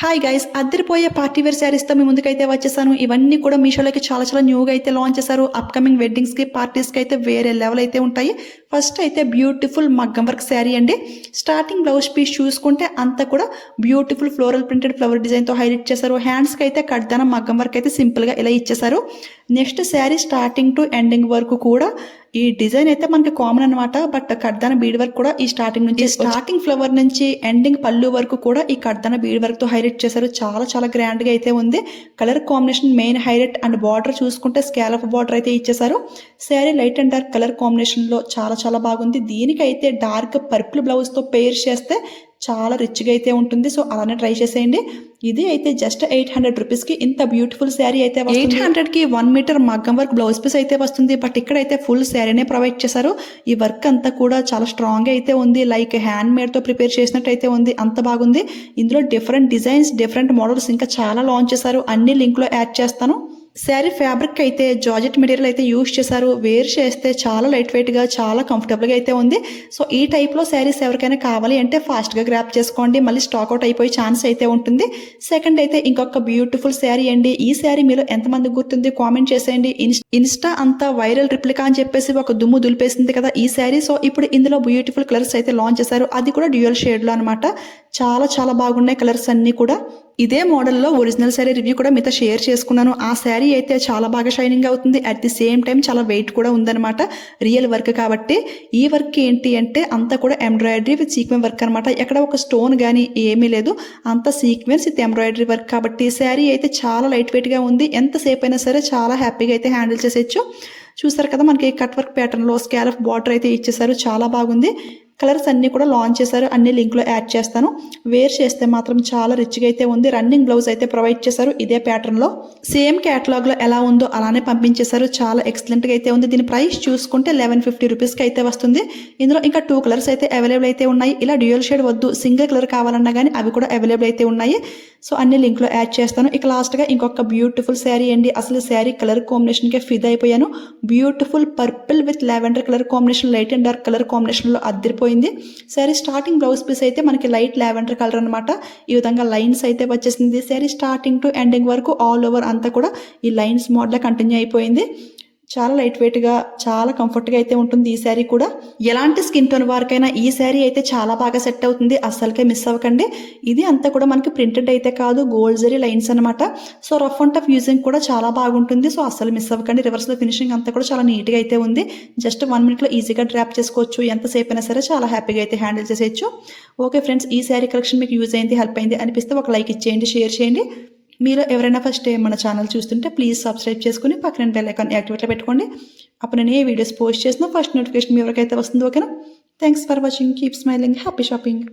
Hi guys, అద్దరిపోయే party wear శారీస్తో మీ ముందుకైతే వచ్చేసాను. ఇవన్నీ కూడా మీషోలోకి చాలా న్యూగా అయితే లాంచ్ చేశారు. అప్కమింగ్ వెడ్డింగ్స్కి పార్టీస్కి అయితే వేరే లెవెల్ అయితే ఉంటాయి. ఫస్ట్ అయితే బ్యూటిఫుల్ మగ్గం వర్క్ శారీ అండి. స్టార్టింగ్ బ్లౌజ్ పీస్ చూసుకుంటే అంతా కూడా బ్యూటిఫుల్ ఫ్లోరల్ ప్రింటెడ్ ఫ్లవర్ డిజైన్తో హైలైట్ చేశారు. హ్యాండ్స్కి అయితే కడ్దానం మగ్గం వర్క్ అయితే సింపుల్గా ఇలా ఇచ్చేసారు. Next sari starting to ending వరకు కూడా ఈ డిజైన్ అయితే మనకి కామన్ అనమాట. బట్ కడ్దాన బీడ్ వర్క్ కూడా ఈ స్టార్టింగ్ ఫ్లవర్ నుంచి ఎండింగ్ పళ్ళు వరకు కూడా ఈ కడ్దాన బీడ్ వర్క్ తో హైలైట్ చేశారు. చాలా గ్రాండ్ గా అయితే ఉంది. Colour combination main highlight and border చూసుకుంటే స్కాలప్ బార్డర్ అయితే ఇచ్చేసారు. Sari light and dark colour combination లో చాలా బాగుంది. దీనికైతే డార్క్ పర్పుల్ బ్లౌజ్ తో పేర్ చేస్తే చాలా రిచ్గా అయితే ఉంటుంది. సో అలానే ట్రై చేసేయండి. ఇది అయితే జస్ట్ 800 రూపీస్కి ఇంత బ్యూటిఫుల్ శారీ అయితే 800కి 1 మీటర్ మగ్గం వర్క్ బ్లౌజ్ పీస్ అయితే వస్తుంది. బట్ ఇక్కడైతే ఫుల్ శారీనే ప్రొవైడ్ చేశారు. ఈ వర్క్ అంతా కూడా చాలా స్ట్రాంగ్ అయితే ఉంది. లైక్ హ్యాండ్ మేడ్తో ప్రిపేర్ చేసినట్టు అయితే ఉంది. అంత బాగుంది. ఇందులో డిఫరెంట్ డిజైన్స్, డిఫరెంట్ మోడల్స్ ఇంకా చాలా లాంచ్ చేశారు. అన్ని లింక్లో యాడ్ చేస్తాను. శారీ ఫ్యాబ్రిక్ అయితే జార్జెట్ మెటీరియల్ అయితే యూజ్ చేశారు. వేర్ చేస్తే చాలా లైట్ వెయిట్గా, చాలా కంఫర్టబుల్గా అయితే ఉంది. సో ఈ టైప్లో శారీస్ ఎవరికైనా కావాలి అంటే ఫాస్ట్గా గ్రాప్ చేసుకోండి. మళ్ళీ స్టాక్అవుట్ అయిపోయే ఛాన్స్ అయితే ఉంటుంది. సెకండ్ అయితే ఇంకొక బ్యూటిఫుల్ శారీ అండి. ఈ శారీ మీలో ఎంతమంది గుర్తుంది కామెంట్ చేసేయండి. ఇన్స్టా అంతా వైరల్ రిప్లికా అని చెప్పేసి ఒక దుమ్ము దులిపేసింది కదా ఈ శారీ. సో ఇప్పుడు ఇందులో బ్యూటిఫుల్ కలర్స్ అయితే లాంచ్ చేశారు. అది కూడా డ్యూయల్ షేడ్లో అనమాట. చాలా బాగున్నాయి కలర్స్ అన్నీ కూడా. ఇదే మోడల్లో ఒరిజినల్ శారీ రివ్యూ కూడా మీతో షేర్ చేసుకున్నాను. ఆ శారీ అయితే చాలా బాగా షైనింగ్ అవుతుంది. అట్ ది సేమ్ టైం చాలా వెయిట్ కూడా ఉందన్నమాట. రియల్ వర్క్ కాబట్టి. ఈ వర్క్ ఏంటి అంటే అంతా కూడా ఎంబ్రాయిడరీ విత్ సీక్వెన్స్ వర్క్ అనమాట. ఎక్కడ ఒక స్టోన్ కానీ ఏమీ లేదు. అంత సీక్వెన్స్ విత్ ఎంబ్రాయిడరీ వర్క్ కాబట్టి శారీ అయితే చాలా లైట్ వెయిట్గా ఉంది. ఎంతసేపు అయినా సరే చాలా హ్యాపీగా అయితే హ్యాండిల్ చేసేయచ్చు. చూసారు కదా, మనకి కట్ వర్క్ ప్యాటర్న్లో స్కాలప్ బార్డర్ అయితే ఇచ్చేసారు. చాలా బాగుంది. కలర్స్ అన్నీ కూడా లాంచ్ చేశారు. అన్ని లింక్లో యాడ్ చేస్తాను. వేర్ చేస్తే మాత్రం చాలా రిచ్గా అయితే ఉంది. రన్నింగ్ బ్లౌజ్ అయితే ప్రొవైడ్ చేశారు. ఇదే ప్యాటర్న్లో సేమ్ క్యాటలాగ్లో ఎలా ఉందో అలానే పంపించేశారు. చాలా ఎక్సలెంట్గా అయితే ఉంది. దీని ప్రైస్ చూసుకుంటే 1150 రూపీస్కి అయితే వస్తుంది. ఇందులో ఇంకా 2 కలర్స్ అయితే అవైలబుల్ అయితే ఉన్నాయి. ఇలా డ్యూయల్ షేడ్ వద్దు, సింగిల్ కలర్ కావాలన్నా కానీ అవి కూడా అవైలబుల్ అయితే ఉన్నాయి. సో అన్ని లింక్లో యాడ్ చేస్తాను. ఇక లాస్ట్గా ఇంకొక బ్యూటిఫుల్ శారీ అండి. అసలు శారీ కలర్ కాంబినేషన్కే ఫిదా అయిపోయాను. Beautiful purple with lavender colour combination, light and dark colour కాంబినేషన్లో అద్దరిపోయింది. శారీ స్టార్టింగ్ బ్లౌజ్ పీస్ అయితే మనకి లైట్ లావెండర్ కలర్ అనమాట. ఈ విధంగా లైన్స్ అయితే వచ్చేసింది. శారీ స్టార్టింగ్ టు ఎండింగ్ వరకు ఆల్ ఓవర్ అంతా కూడా ఈ లైన్స్ మోడల్ కంటిన్యూ అయిపోయింది. చాలా లైట్ వెయిట్గా, చాలా కంఫర్ట్గా అయితే ఉంటుంది ఈ శారీ కూడా. ఎలాంటి స్కిన్ టోన్ వారికైనా ఈ శారీ అయితే చాలా బాగా సెట్ అవుతుంది. అస్సలకే మిస్ అవ్వకండి. ఇది అంతా కూడా మనకి ప్రింటెడ్ అయితే కాదు, గోల్డ్ జరీ లైన్స్ అనమాట. So rough and tough using కూడా చాలా బాగుంటుంది. సో అస్సలు మిస్ అవ్వకండి. రివర్స్లో ఫినిషింగ్ అంతా కూడా చాలా నీట్గా అయితే ఉంది. జస్ట్ 1 మినిట్లో ఈజీగా డ్రాప్ చేసుకోవచ్చు. ఎంతసేపు అయినా సరే చాలా హ్యాపీగా అయితే హ్యాండిల్ చేసేయచ్చు. ఓకే ఫ్రెండ్స్, ఈ శారీ కలెక్షన్ మీకు యూజ్ అయింది, హెల్ప్ అయింది అనిపిస్తే ఒక లైక్ ఇచ్చేయండి, షేర్ చేయండి. మీరు ఎవరైనా ఫస్ట్ టైం మన ఛానల్ చూస్తుంటే ప్లీజ్ సబ్స్క్రైబ్ చేసుకుని పక్కన బెల్ ఐకాన్ యాక్టివేట్లో పెట్టుకోండి. అప్పుడు నేను ఏ వీడియోస్ పోస్ట్ చేసినా ఫస్ట్ నోటిఫికేషన్ మీ ఎవరికైతే వస్తుందో. ఓకేనా? Thanks for watching. Keep smiling. Happy shopping.